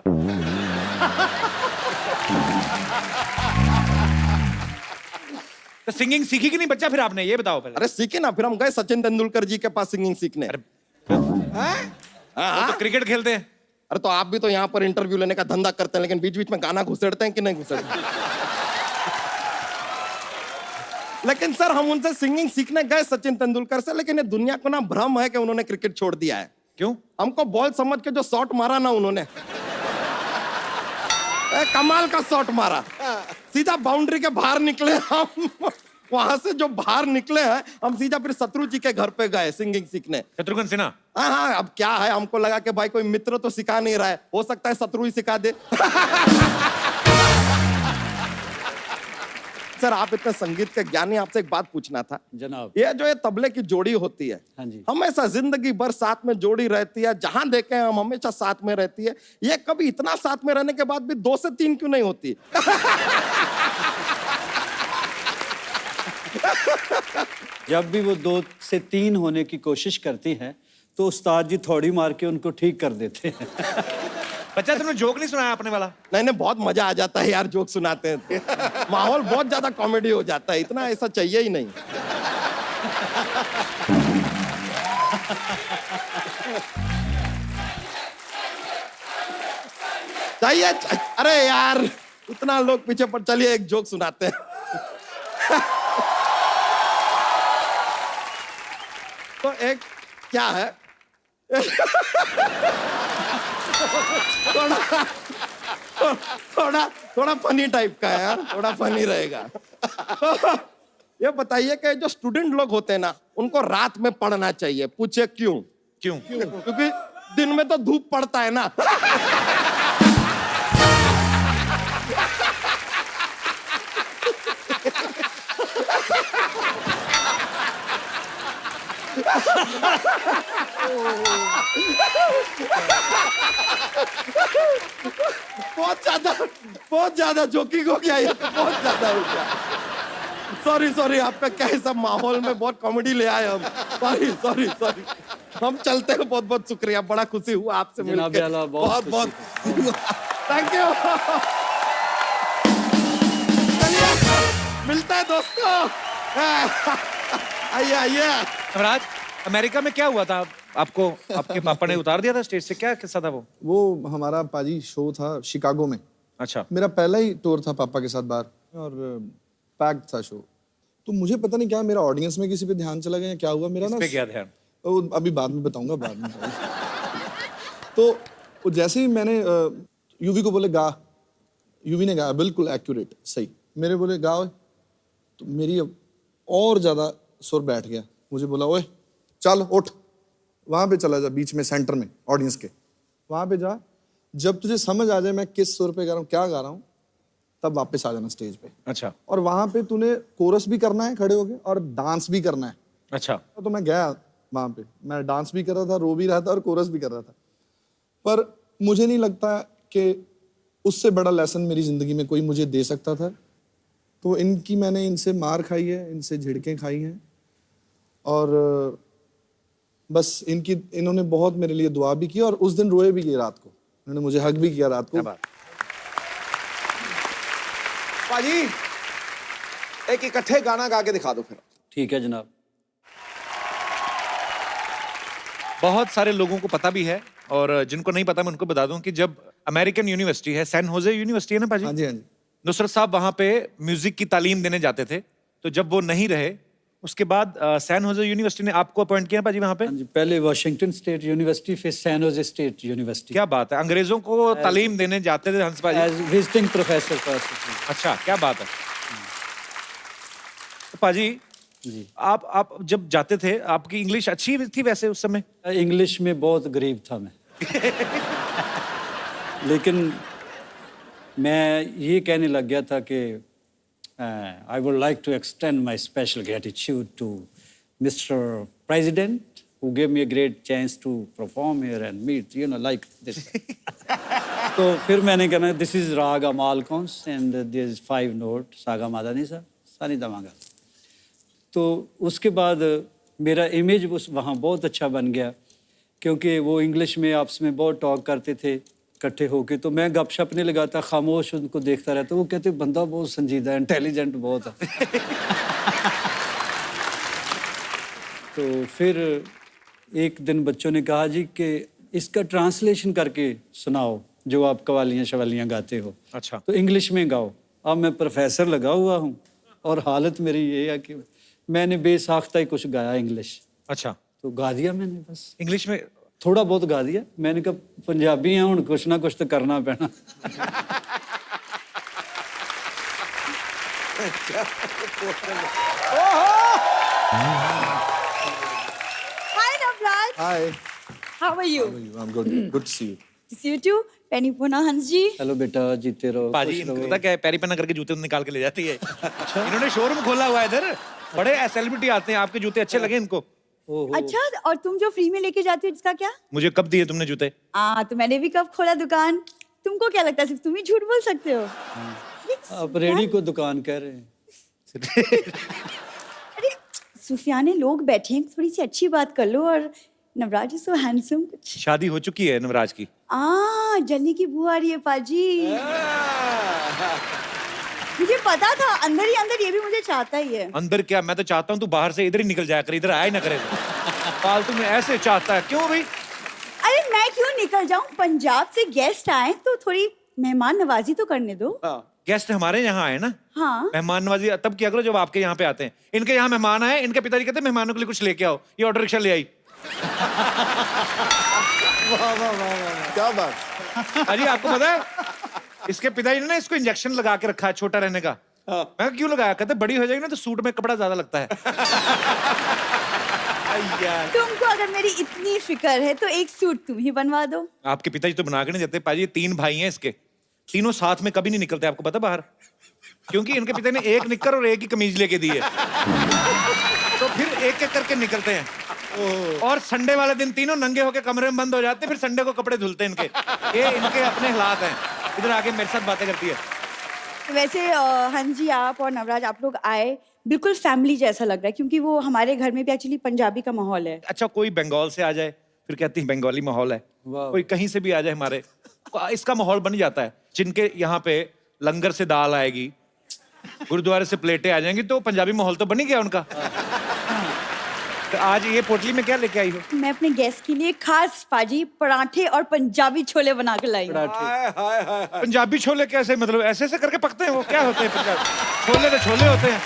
तो सिंगिंग सीखी कि नहीं बच्चा फिर आपने, ये बताओ पहले। अरे सीखे ना, फिर हम गए सचिन तेंदुलकर जी के पास सिंगिंग सीखने। वो तो क्रिकेट खेलते हैं। अरे तो आप भी तो यहाँ पर इंटरव्यू लेने का धंधा करते हैं, लेकिन बीच बीच में गाना घुसेड़ते हैं कि नहीं घुसेड़ते? लेकिन सर हम उनसे सिंगिंग सीखने गए सचिन तेंदुलकर से, लेकिन ये दुनिया को ना भ्रम है कि उन्होंने क्रिकेट छोड़ दिया है। क्यों? हमको बॉल समझ के जो शॉट मारा ना उन्होंने, कमाल का शॉट मारा, सीधा बाउंड्री के बाहर निकले हम। वहां से जो बाहर निकले हैं हम सीधा फिर शत्रु जी के घर पे गए सिंगिंग सीखने। शत्रुघ्न सिन्हा? हाँ, अब क्या है, हमको लगा कि भाई कोई मित्र तो सिखा नहीं रहा है, हो सकता है शत्रु ही सिखा दे। सर आप इतने संगीत के ज्ञानी, आपसे एक बात पूछना था जनाब। ये जो ये तबले की जोड़ी होती है, हाँ जी। हमेशा जिंदगी भर साथ में जोड़ी रहती है, जहां देखे हम हमेशा साथ में रहती है, ये कभी इतना साथ में रहने के बाद भी 2 से 3 क्यों नहीं होती? जब भी वो 2 से 3 होने की कोशिश करती हैं तो उस्ताद जी थोड़ी मार के उनको ठीक कर देते हैं। बच्चा तुमने जोक नहीं सुनाया अपने वाला? नहीं नहीं, बहुत मजा आ जाता है यार जोक सुनाते हैं तो। माहौल बहुत ज्यादा कॉमेडी हो जाता है, इतना ऐसा चाहिए ही नहीं। चाहिए अरे यार इतना लोग पीछे पर, चलिए एक जोक सुनाते हैं। तो एक क्या है, थोड़ा फनी टाइप का है यार, थोड़ा फनी रहेगा। ये बताइए कि जो स्टूडेंट लोग होते हैं ना, उनको रात में पढ़ना चाहिए, पूछे क्यों? क्यों? क्योंकि दिन में तो धूप पड़ता है ना। बहुत ज्यादा जोकिंग हो गया ये, बहुत ज्यादा हो गया। सॉरी आपका क्या है, सब माहौल में बहुत कॉमेडी ले आए हम। सॉरी हम चलते हैं, बहुत बहुत शुक्रिया, बड़ा खुशी हुआ आपसे मिलकर, बहुत बहुत थैंक यू। चलिए मिलता है दोस्तों। आइए। नवराज, अमेरिका में क्या हुआ था आपको? आपके पापा ने उतार दिया था स्टेज से, क्या किस्सा था वो? वो हमारा पाजी शो था शिकागो में। अच्छा। मेरा पहला ही टूर था पापा के साथ बाहर, और पैक्ड था शो। तो मुझे पता नहीं क्या मेरा ऑडियंस में किसी पे ध्यान चला गया, क्या हुआ मेरा ना, पे क्या ध्यान? वो अभी बाद में बताऊंगा, बाद में। तो वो जैसे ही मैंने यूवी को बोले गा, यूवी ने गाया बिल्कुल एक्यूरेट सही, मेरे बोले गाओ, तो मेरी और ज्यादा सुर बैठ गया। मुझे बोला ओए चल उठ, वहां पे चला जा, बीच में सेंटर में ऑडियंस के, वहां पे जा, जब तुझे समझ आ जाए मैं किस सुर पे गा रहा हूँ, क्या गा रहा हूँ, तब वापस आ जाना स्टेज पे। अच्छा। और वहां पे तूने कोरस भी करना है खड़े होके, और डांस भी करना है। अच्छा। तो मैं गया वहां पे, मैं डांस भी कर रहा था, रो भी रहा था, और कोरस भी कर रहा था। पर मुझे नहीं लगता कि उससे बड़ा लेसन मेरी जिंदगी में कोई मुझे दे सकता था। तो मैंने इनसे मार खाई है, इनसे झिड़कें खाई हैं, और बस इन्होंने बहुत मेरे लिए दुआ भी की, और उस दिन रोए भी किए रात को, उन्होंने मुझे हग भी किया रात को। पाजी एक इकट्ठे गाना गा के दिखा दो फिर। ठीक है जनाब। बहुत सारे लोगों को पता भी है, और जिनको नहीं पता मैं उनको बता दूं कि जब अमेरिकन यूनिवर्सिटी है, सैन होजे यूनिवर्सिटी है ना पाजी? हाँ जी, हाँ जी। नुसरत साहब वहां पे म्यूजिक की तालीम देने जाते थे, तो जब वो नहीं रहे, उसके बाद सैन होजे यूनिवर्सिटी ने आपको अपॉइंट किया पाजी वहां पे? हाँ जी, पहले वाशिंगटन स्टेट यूनिवर्सिटी, फिर सैन होजे स्टेट यूनिवर्सिटी। क्या बात है, अंग्रेजों को तालीम देने जाते थे हंस पाजी? As visiting professor first. अच्छा, क्या बात है। तो पाजी जी, आप जब जाते थे, आपकी इंग्लिश अच्छी थी वैसे उस समय? इंग्लिश में बहुत गरीब था मैं। लेकिन मैं ये कहने लग गया था कि I would like to extend my special gratitude to Mr. President who gave me a great chance to perform here and meet, like this. तो फिर मैंने कहना, this is Raga Malkons and there is 5 note, Saga Madanisa, Sani Damaga. तो उसके बाद मेरा इमेज वहाँ बहुत अच्छा बन गया, क्योंकि वो इंग्लिश में आपस में बहुत टॉक करते थे इकट्ठे होके, तो मैं गपशप नहीं लगाता, खामोश उनको देखता रहता। वो कहते बंदा बहुत संजीदा है, इंटेलिजेंट बहुत है। तो फिर एक दिन बच्चों ने कहा जी कि इसका ट्रांसलेशन करके सुनाओ, जो आप कवालियाँ शवालियाँ गाते हो। अच्छा। तो इंग्लिश में गाओ। अब मैं प्रोफेसर लगा हुआ हूँ, और हालत मेरी ये है कि मैंने बेसाख्ता ही कुछ गाया इंग्लिश। अच्छा। तो गा दिया मैंने, बस इंग्लिश में थोड़ा बहुत गा दिया। मैंने कहा पंजाबी हैं, हुण कुछ ना कुछ तो करना पैना। Hi, Navraj. Hi. How are you? I'm good. Good to see you. To see you too. Penny Puna Hans ji. Hello बेटा, जीते रहो, पाजी खुश इनको रहो। पता क्या है, पैरी पन्ना करके जूते निकाल के ले जाती है। इन्होंने शोरूम खोला हुआ है इधर, बड़े सेलिब्रिटी आते हैं, आपके जूते अच्छे लगे इनको। अच्छा, और तुम जो फ्री में लेके जाती हो जिसका क्या? मुझे कब दिए तुमने जूते? तो मैंने भी कब खोला दुकान। तुमको क्या लगता है सिर्फ तुम ही झूठ बोल सकते हो? आप रेडी को दुकान कह रहे हैं। अरे सुफियाने लोग बैठे हैं, थोड़ी सी अच्छी बात कर लो। और नवराज इज सो हैंडसम। कुछ शादी हो चुकी है नवराज की? जल्दी की बुआ आ रही है पाजी। मुझे पता था अंदर ही अंदर ये भी मुझे चाहता ही है। अंदर क्या, मैं तो चाहता हूँ तू बाहर से इधर ही निकल जाया कर, इधर आया ही ना करे। फालतू में ऐसे चाहता है क्यों भाई? अरे मैं क्यों निकल जाऊं, पंजाब से गेस्ट आए तो थोड़ी मेहमान नवाजी तो करने दो। गेस्ट हमारे यहाँ आए ना, हाँ मेहमान नवाजी तब किया करो जब आपके यहाँ पे आते हैं। इनके यहाँ मेहमान आए, इनके पिताजी कहते हैं मेहमानों के लिए कुछ लेके आओ, ये ऑटो रिक्शा ले आई। क्या बात। अजी आपको पता है इसके पिताजी ने ना इसको इंजेक्शन लगा के रखा है छोटा रहने का। मैं कहा, क्यों लगाया? कहते बड़ी हो जाएगी ना तो सूट में कपड़ा ज्यादा लगता है। तुमको अगर मेरी इतनी फिक्र है तो एक सूट तुम ही बनवा दो। आपके पिताजी तो बना के नहीं देते पाजी, 3 भाई हैं इसके, तीनों साथ में कभी नहीं निकलते, आपको पता बाहर, क्योंकि इनके पिता ने एक निक्कर और एक ही कमीज लेके दी है। तो फिर एक एक करके निकलते हैं और संडे वाले दिन तीनों नंगे होके कमरे में बंद हो जाते, फिर संडे को कपड़े धुलते हैं इनके। ये इनके अपने हालात हैं। इधर आके मेरे साथ बातें करती है। वैसे हाँ जी, आप और नवराज आप लोग आए बिल्कुल फैमिली जैसा लग रहा है, क्योंकि वो हमारे घर में भी एक्चुअली पंजाबी का माहौल है। अच्छा कोई बंगाल से आ जाए फिर कहती है बंगाली माहौल है, कोई कहीं से भी आ जाए हमारे, इसका माहौल बन जाता है। जिनके यहाँ पे लंगर से दाल आएगी, गुरुद्वारे से प्लेटें आ जाएंगी, तो पंजाबी माहौल तो बन ही गया उनका। तो आज ये पोटली में क्या लेके आई हो? मैं अपने गेस्ट के लिए खास पाजी पराठे और पंजाबी छोले बना के लाई हूं। पंजाबी छोले कैसे, मतलब ऐसे ऐसे करके पकते हैं वो? क्या होते हैं पंजाबी छोले? तो छोले होते हैं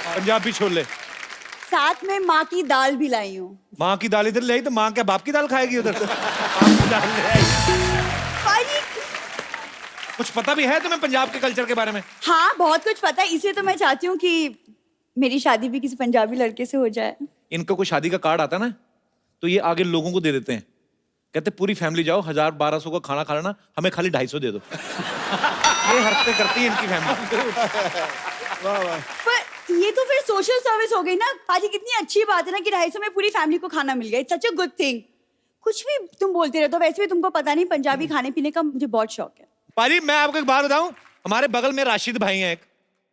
पंजाबी छोले। साथ में माँ की दाल भी लाई हूँ। माँ की दाल इधर ले आई तो माँ क्या बाप की दाल खाएगी उधर? दाल ले आई। पाजी कुछ पता भी है तुम्हें पंजाब के कल्चर के बारे में? हाँ बहुत कुछ पता है, इसलिए तो मैं चाहती हूँ कि मेरी शादी भी किसी पंजाबी लड़के से हो जाए। इनको कोई शादी का कार्ड आता ना तो ये आगे लोगों को दे देते हैं, कहते पूरी फैमिली जाओ 1000-1200 का खाना खा लेना, हमें खाली 250 दे दो। ये हरकतें करती है इनकी फैमिली। पर ये तो फिर सोशल सर्विस हो गई ना पाजी। कितनी अच्छी बात है ना कि 250 में पूरी फैमिली को खाना मिल गया। It's such a good thing. कुछ भी तुम बोलते रहते हो, वैसे भी तुमको पता नहीं पंजाबी खाने पीने का मुझे बहुत शौक है। पाजी मैं आपको एक बात बताऊं, हमारे बगल में राशिद भाई हैं एक,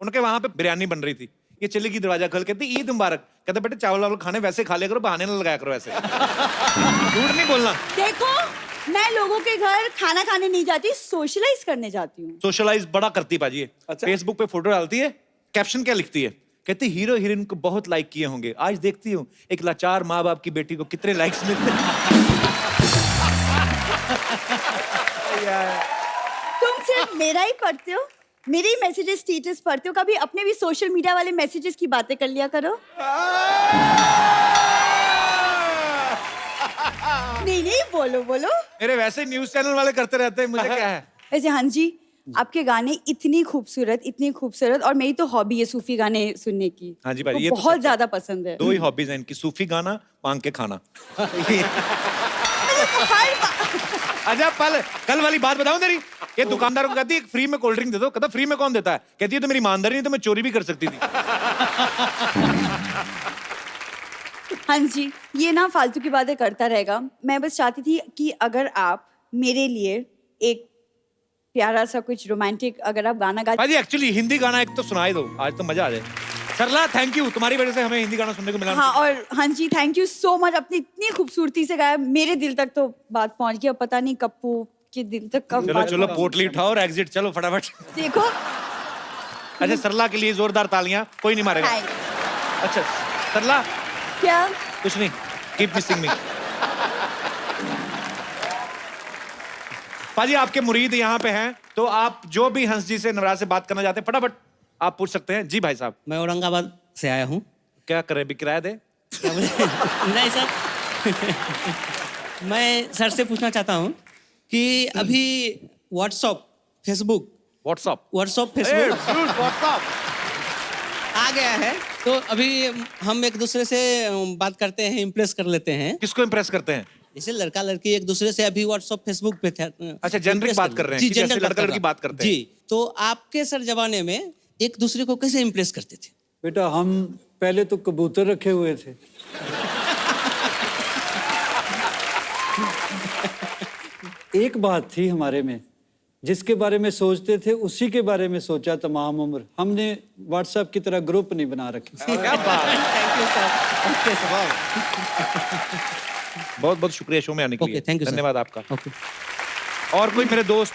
उनके वहां पे बिरयानी बन रही थी, ये चली गई दरवाजा खोल, कहती ईद मुबारक। कहते बेटे चावल वावल खाने वैसे खा लिया करो, बहाने ना लगाया करो ऐसे। झूठ नहीं बोलना। देखो मैं लोगों के घर खाना खाने नहीं जाती, सोशलाइज करने जाती हूँ। सोशलाइज बड़ा करती पाजी है। अच्छा। फेसबुक पे फोटो डालती है, कैप्शन क्या लिखती है, कहती हीरो हीरोइन को बहुत लाइक किए होंगे, आज देखती हूँ एक लाचार माँ बाप की बेटी को कितने लाइक्स मिलते हैं। तुम सिर्फ मेरा ही पढ़ते हो, मेरे ही मैसेजेस स्टेटस पढ़ते हो, कभी अपने भी सोशल मीडिया वाले मैसेजेस की बातें कर लिया करो। नहीं नहीं बोलो बोलो। मेरे वैसे न्यूज चैनल वाले करते रहते हैं, मुझे क्या है। वैसे हाँ जी, आपके गाने इतनी खूबसूरत और मेरी तो हॉबी है सूफी गाने सुनने की। हाँ जी भाई, तो ये तो बहुत सच है। ज्यादा पसंद है। 2 ही हॉबीज हैं इनकी, सूफी गाना, मांग के खाना। अच्छा कल वाली बात बताऊं तेरी, ये दुकानदार को कहती है फ्री में कोल्ड ड्रिंक दे दो, कहता फ्री में कौन देता है, कहती है तो मेरी ईमानदारी नहीं तो मैं चोरी भी कर सकती थी। हाँ जी, ये ना फालतू की बातें करता रहेगा। मैं बस चाहती थी कि अगर आप मेरे लिए एक प्यारा सा कुछ रोमांटिक अगर आप गाना गा। भाई एक्चुअली हिंदी गाना एक तो सुनाई दो, आज तो मजा आ जाए। सरला थैंक यू, तुम्हारी वजह से हमें हिंदी गाना सुनने को मिला। हाँ और हाँ जी थैंक यू सो मच, अपनी इतनी खूबसूरती से गाया, मेरे दिल तक तो बात पहुंच गई। अब पता नहीं कप्पू के दिल तक कब चलो बात चलो पहुंची। पोटली उठाओ और एग्जिट चलो फटाफट। देखो अच्छा सरला के लिए जोरदार तालियां, कोई नहीं मारेगा। Thank- अच्छा सरला क्या कुछ नहीं, कीप मिसिंग मी। पाजी आपके मुरीद यहाँ पे हैं, तो आप जो भी हंस जी से नवराज से बात करना चाहते हैं फटाफट आप पूछ सकते हैं। जी भाई साहब। मैं औरंगाबाद से आया हूँ। क्या करे, भी किराया दे? नहीं सर। मैं सर से पूछना चाहता हूँ कि अभी व्हाट्सअप फेसबुक आ गया है, तो अभी हम एक दूसरे से बात करते हैं, इम्प्रेस कर लेते हैं। किसको इम्प्रेस करते हैं? जैसे लड़का लड़की एक दूसरे से अभी व्हाट्सअप फेसबुक पे थे। अच्छा जेनरिक बात कर रहे हैं जी, कि जैसे जेंडर लड़का लड़की बात करते हैं। जी, तो आपके सर जमाने में एक दूसरे को कैसे इम्प्रेस करते थे? बेटा हम पहले तो कबूतर रखे हुए थे। एक बात थी हमारे में, जिसके बारे में सोचते थे उसी के बारे में सोचा तमाम उम्र। हमने व्हाट्सएप की तरह ग्रुप नहीं बना रखे। क्या बात है। Thank you sir. बहुत बहुत शुक्रिया शो में आने के Okay, लिए। thank you, sir. धन्यवाद आपका। ओके। और कोई मेरे दोस्त